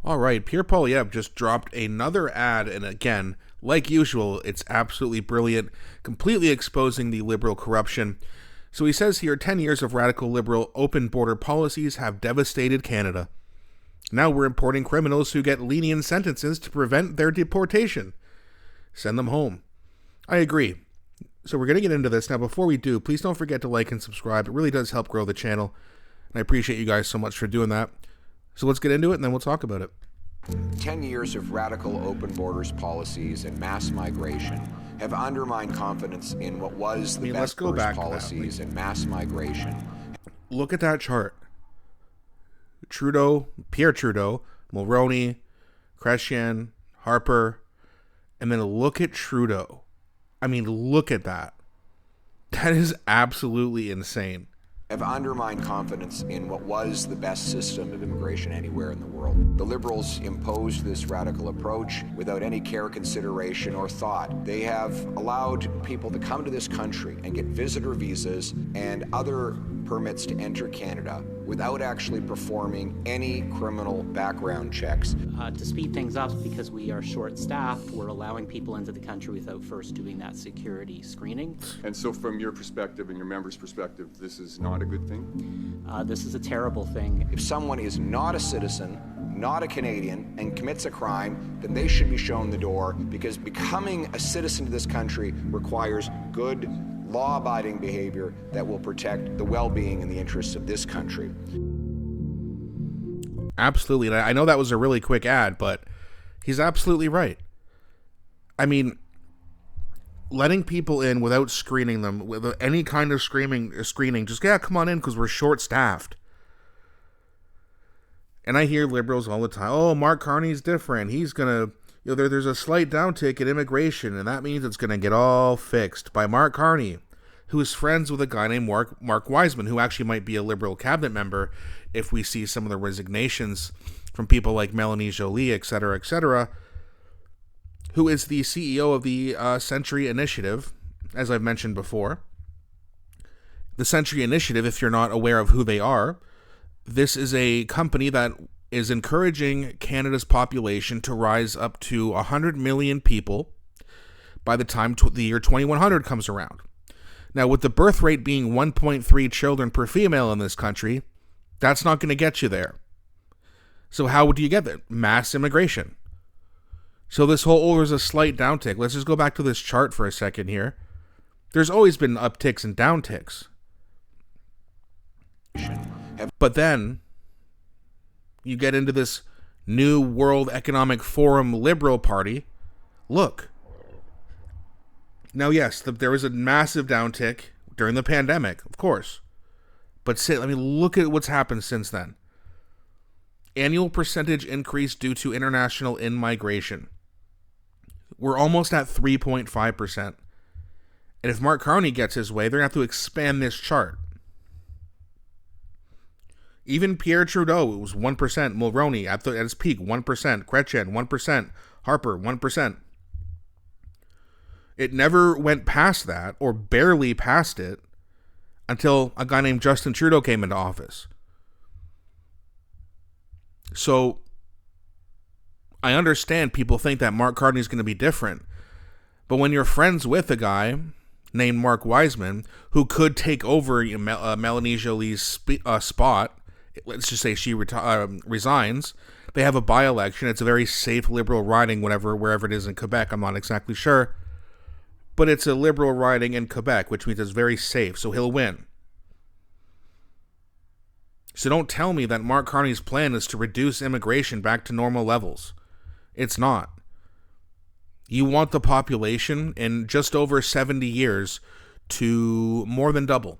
All right, Pierre Poilievre just dropped another ad, and again, like usual, it's absolutely brilliant, completely exposing the liberal corruption. So he says here, 10 years of radical liberal open border policies have devastated Canada. Now we're importing criminals who get lenient sentences to prevent their deportation. Send them home. I agree. So we're going to get into this. Now, before we do, please don't forget to like and subscribe. It really does help grow the channel, and I appreciate you guys so much for doing that. So let's get into it, and then we'll talk about it. 10 years of radical open borders policies and mass migration have undermined confidence in what was the best border policies and mass migration. Look at that chart. Trudeau, Pierre Trudeau, Mulroney, Chrétien, Harper, and then look at Trudeau. I mean, look at that. That is absolutely insane. Have undermined confidence in what was the best system of immigration anywhere in the world. The Liberals imposed this radical approach without any care, consideration, or thought. They have allowed people to come to this country and get visitor visas and other permits to enter Canada without actually performing any criminal background checks. To speed things up, because we are short-staffed, we're allowing people into the country without first doing that security screening. And so from your perspective and your members' perspective, this is not a good thing? This is a terrible thing. If someone is not a citizen, not a Canadian, and commits a crime, then they should be shown the door, because becoming a citizen of this country requires good, law-abiding behavior that will protect the well-being and the interests of this country. Absolutely. And I know that was a really quick ad, but he's absolutely right. I mean, letting people in without screening them, with any kind of screening, just, yeah, come on in because we're short-staffed. And I hear liberals all the time, oh, Mark-Carney's different. He's going to, there's a slight downtick in immigration, and that means it's going to get all fixed by Mark-Carney, who is friends with a guy named Mark Wiseman, who actually might be a Liberal cabinet member if we see some of the resignations from people like Mélanie Joly, etc., who is the CEO of the Century Initiative, as I've mentioned before. The Century Initiative, if you're not aware of who they are, this is a company that is encouraging Canada's population to rise up to 100 million people by the time the year 2100 comes around. Now, with the birth rate being 1.3 children per female in this country, that's not going to get you there. So how do you get there? Mass immigration. So this whole, there's a slight downtick. Let's just go back to this chart for a second here. There's always been upticks and downticks. But then you get into this new World Economic Forum Liberal Party. Look. Now, yes, there was a massive downtick during the pandemic, of course. But look at what's happened since then. Annual percentage increase due to international in-migration. We're almost at 3.5%. And if Mark Carney gets his way, they're going to have to expand this chart. Even Pierre Trudeau, it was 1%. Mulroney, at its peak, 1%. Chrétien, 1%. Harper, 1%. It never went past that, or barely past it, until a guy named Justin Trudeau came into office. So, I understand people think that Mark Carney is going to be different. But when you're friends with a guy named Mark Wiseman, who could take over Mélanie Joly's spot, let's just say she resigns, they have a by-election. It's a very safe Liberal riding, wherever it is in Quebec. I'm not exactly sure. But it's a Liberal riding in Quebec, which means it's very safe, so he'll win. So don't tell me that Mark Carney's plan is to reduce immigration back to normal levels. It's not. You want the population in just over 70 years to more than double.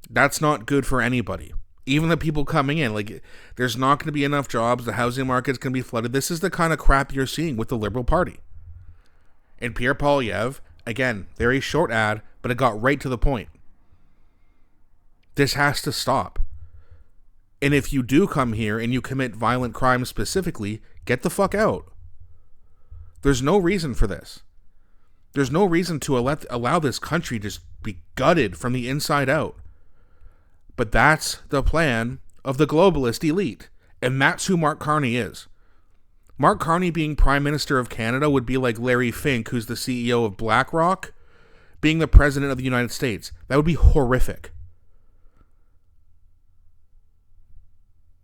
That's not good for anybody. Even the people coming in, there's not going to be enough jobs. The housing market's going to be flooded. This is the kind of crap you're seeing with the Liberal Party. And Pierre Poilievre, again, very short ad, but it got right to the point. This has to stop. And if you do come here and you commit violent crimes specifically, get the fuck out. There's no reason for this. There's no reason to allow this country to just be gutted from the inside out. But that's the plan of the globalist elite. And that's who Mark Carney is. Mark Carney being Prime Minister of Canada would be like Larry Fink, who's the CEO of BlackRock, being the President of the United States. That would be horrific.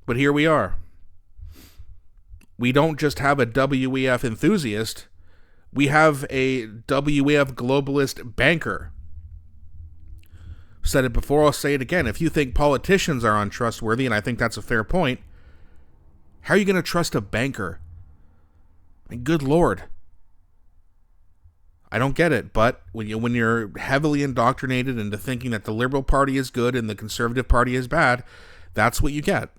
But here we are. We don't just have a WEF enthusiast. We have a WEF globalist banker. Said it before, I'll say it again. If you think politicians are untrustworthy, and I think that's a fair point, how are you going to trust a banker? I mean, good Lord. I don't get it, but when you're heavily indoctrinated into thinking that the Liberal Party is good and the Conservative Party is bad, that's what you get.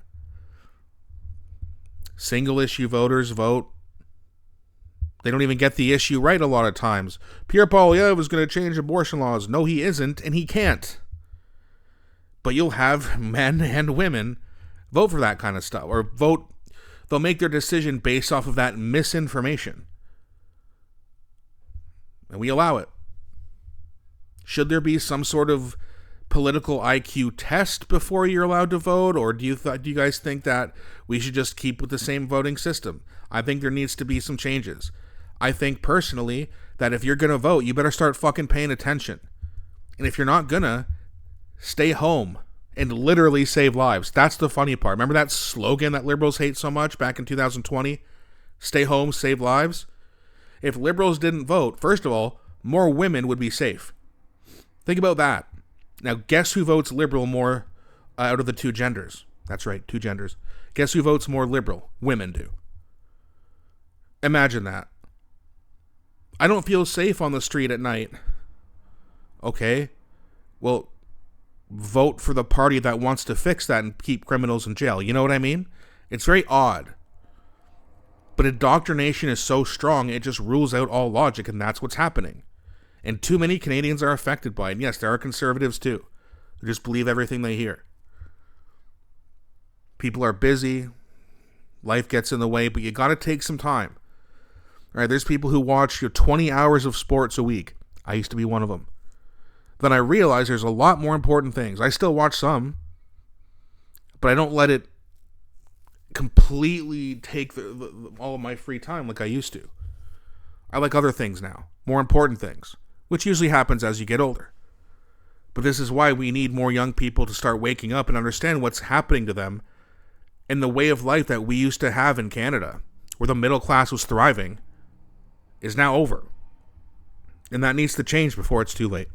Single issue voters vote. They don't even get the issue right a lot of times. Pierre Poilievre is going to change abortion laws. No, he isn't, and he can't. But you'll have men and women vote for that kind of stuff, or vote. They'll make their decision based off of that misinformation. And we allow it. Should there be some sort of political IQ test before you're allowed to vote, or do you guys think that we should just keep with the same voting system? I think there needs to be some changes. I think personally that if you're going to vote, you better start fucking paying attention. And if you're not gonna, stay home and literally save lives. That's the funny part. Remember that slogan that liberals hate so much back in 2020? Stay home, save lives? If liberals didn't vote, first of all, more women would be safe. Think about that. Now, guess who votes liberal more out of the two genders? That's right, two genders. Guess who votes more liberal? Women do. Imagine that. I don't feel safe on the street at night. Okay, well, vote for the party that wants to fix that and keep criminals in jail. You know what I mean? It's very odd. But indoctrination is so strong, it just rules out all logic, and that's what's happening. And too many Canadians are affected by it. And yes, there are conservatives too, who just believe everything they hear. People are busy. Life gets in the way, but you got to take some time. All right, there's people who watch 20 hours of sports a week. I used to be one of them. Then I realized there's a lot more important things. I still watch some, but I don't let it completely take all of my free time like I used to. I like other things now, more important things, which usually happens as you get older. But this is why we need more young people to start waking up and understand what's happening to them and the way of life that we used to have in Canada, where the middle class was thriving, is now over. And that needs to change before it's too late.